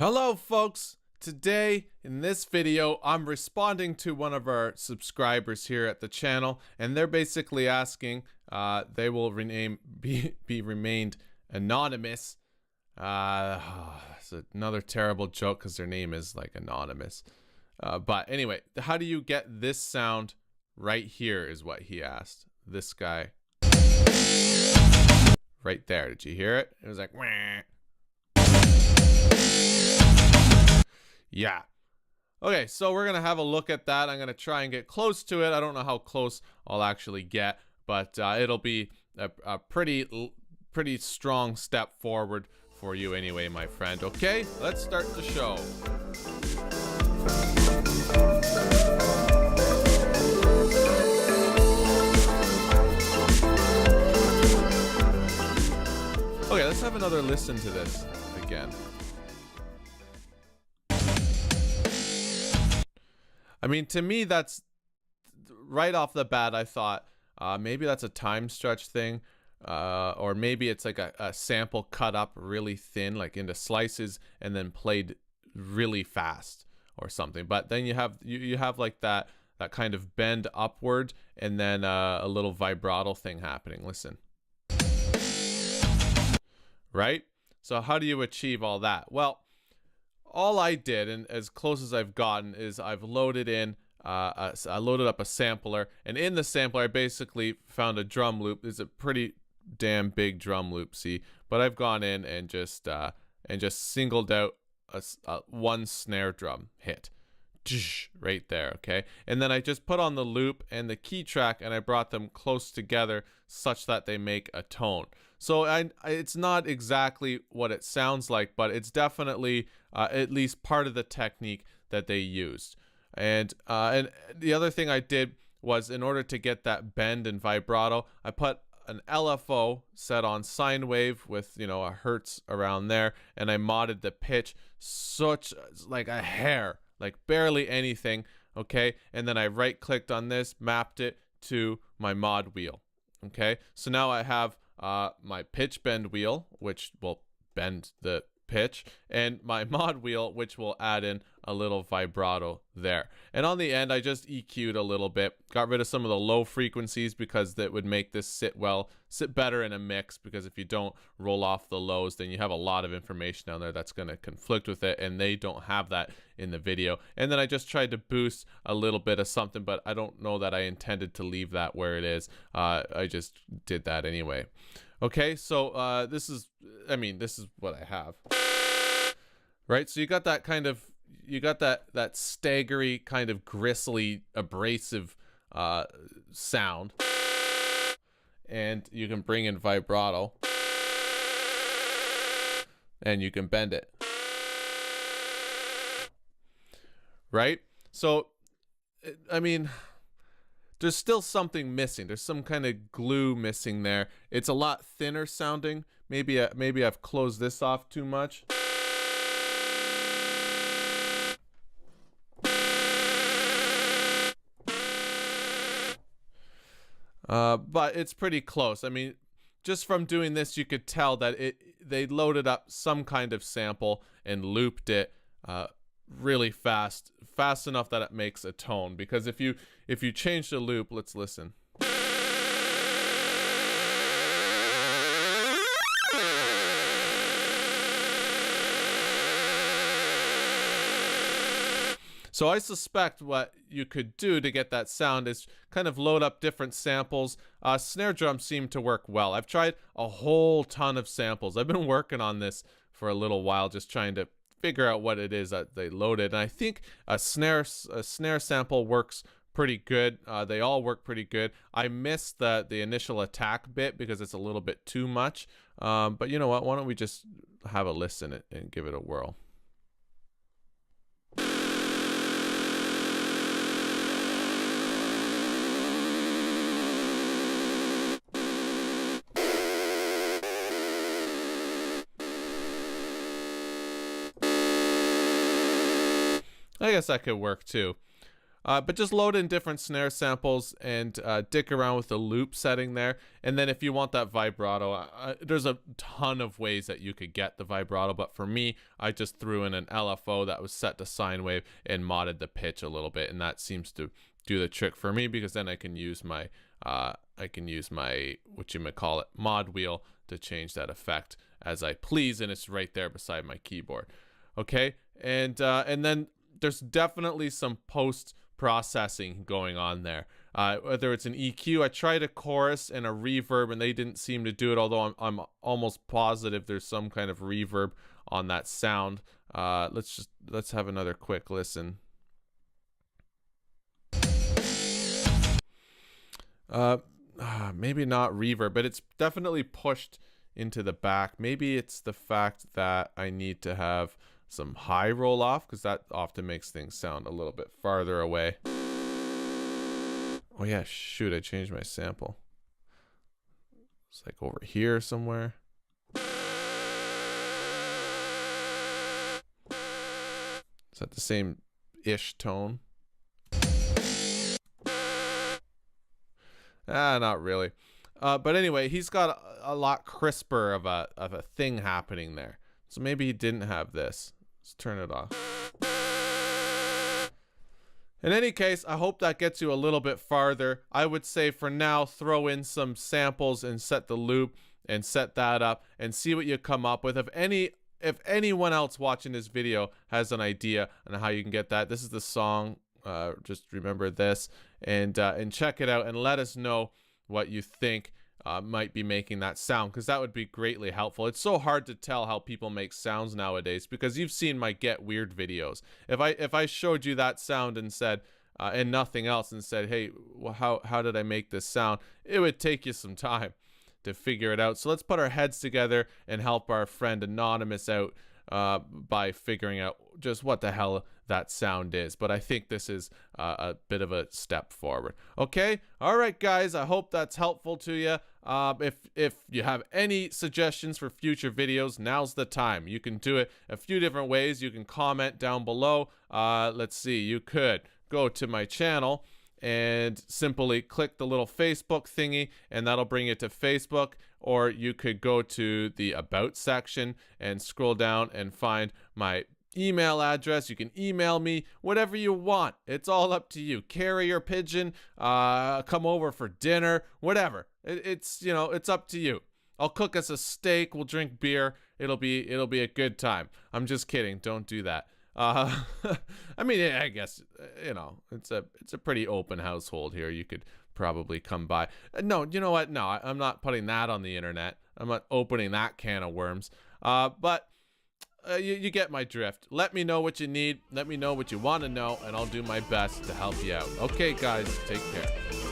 Hello folks! Today in this video I'm responding to one of our subscribers here at the channel, and they're basically asking they will be remained anonymous. It's another terrible joke because their name is like anonymous. But anyway, how do you get this sound right here is what he asked. This guy right there. Did you hear it? It was like wah. Yeah. Okay, so we're gonna have a look at that. I'm gonna try and get close to it. I don't know how close I'll actually get, but it'll be a pretty strong step forward for you anyway, my friend. Okay, let's start the show. Okay, let's have another listen to this again. I mean, to me, that's right off the bat. I thought maybe that's a time stretch thing, or maybe it's like a sample cut up really thin, like into slices, and then played really fast or something. But then you have like that kind of bend upward, and then a little vibrato thing happening. Listen, right? So how do you achieve all that? Well, all I did, and as close as I've gotten, is I've loaded in, I loaded up a sampler, and in the sampler I basically found a drum loop. It's a pretty damn big drum loop, see? But I've gone in and just singled out one snare drum hit, right there, okay? And then I just put on the loop and the key track, and I brought them close together such that they make a tone. So it's not exactly what it sounds like, but it's definitely at least part of the technique that they used. And the other thing I did was, in order to get that bend and vibrato, I put an LFO set on sine wave with, you know, a hertz around there, and I modded the pitch such like a hair, like barely anything, okay? And then I right clicked on this, mapped it to my mod wheel, okay? So now I have my pitch bend wheel, which will bend the pitch, and my mod wheel, which will add in a little vibrato there. And on the end, I just EQ'd a little bit, got rid of some of the low frequencies because that would make this sit better in a mix, because if you don't roll off the lows, then you have a lot of information down there that's going to conflict with it, and they don't have that in the video. And then I just tried to boost a little bit of something, but I don't know that I intended to leave that where it is. I just did that anyway. Okay, so this is what I have. Right, so you got that kind of, that staggery kind of gristly, abrasive sound, and you can bring in vibrato, and you can bend it, right? So, I mean, there's still something missing. There's some kind of glue missing there. It's a lot thinner sounding. Maybe I've closed this off too much. But it's pretty close. I mean, just from doing this, you could tell that they loaded up some kind of sample and looped it really fast enough that it makes a tone. Because if you change the loop, let's listen. So I suspect what you could do to get that sound is kind of load up different samples. Snare drums seem to work well. I've tried a whole ton of samples. I've been working on this for a little while, just trying to figure out what it is that they loaded. And I think a snare sample works pretty good. They all work pretty good. I missed the initial attack bit because it's a little bit too much. But you know what? Why don't we just have a listen and give it a whirl. I guess that could work too. But just load in different snare samples and dick around with the loop setting there. And then if you want that vibrato, there's a ton of ways that you could get the vibrato. But for me, I just threw in an LFO that was set to sine wave and modded the pitch a little bit. And that seems to do the trick for me, because then I can use my whatchamacallit, mod wheel to change that effect as I please, and it's right there beside my keyboard. Okay, and then there's definitely some post processing going on there. Whether it's an EQ, I tried a chorus and a reverb, and they didn't seem to do it. Although I'm almost positive there's some kind of reverb on that sound. Let's have another quick listen. Maybe not reverb, but it's definitely pushed into the back. Maybe it's the fact that I need to have some high roll off, because that often makes things sound a little bit farther away. Oh yeah, shoot, I changed my sample. It's like over here somewhere. Is that the same-ish tone? Not really. But anyway, he's got a lot crisper of a thing happening there. So maybe he didn't have this. Let's turn it off. In any case, I hope that gets you a little bit farther. I would say for now, throw in some samples and set the loop and set that up and see what you come up with. If anyone else watching this video has an idea on how you can get that, this is the song. Just remember this and check it out and let us know what you think might be making that sound, because that would be greatly helpful. It's so hard to tell how people make sounds nowadays, because you've seen my Get Weird videos. If I showed you that sound and said and nothing else and said, hey, well, how did I make this sound, it would take you some time to figure it out. So let's put our heads together and help our friend Anonymous out by figuring out just what the hell that sound is. But I think this is a bit of a step forward. Okay, all right guys, I hope that's helpful to you. If you have any suggestions for future videos, now's the time. You can do it a few different ways. You can comment down below. Let's see, you could go to my channel and simply click the little Facebook thingy, and that'll bring you to Facebook. Or you could go to the About section and scroll down and find my email address. You can email me whatever you want. It's all up to you. Carrier pigeon, come over for dinner, whatever. It's up to you. I'll cook us a steak. We'll drink beer. It'll be a good time. I'm just kidding. Don't do that. I mean, I guess, it's a pretty open household here. You could probably come by. No, you know what? No, I'm not putting that on the internet. I'm not opening that can of worms. But you get my drift. Let me know what you need. Let me know what you want to know, and I'll do my best to help you out. Okay, guys, take care.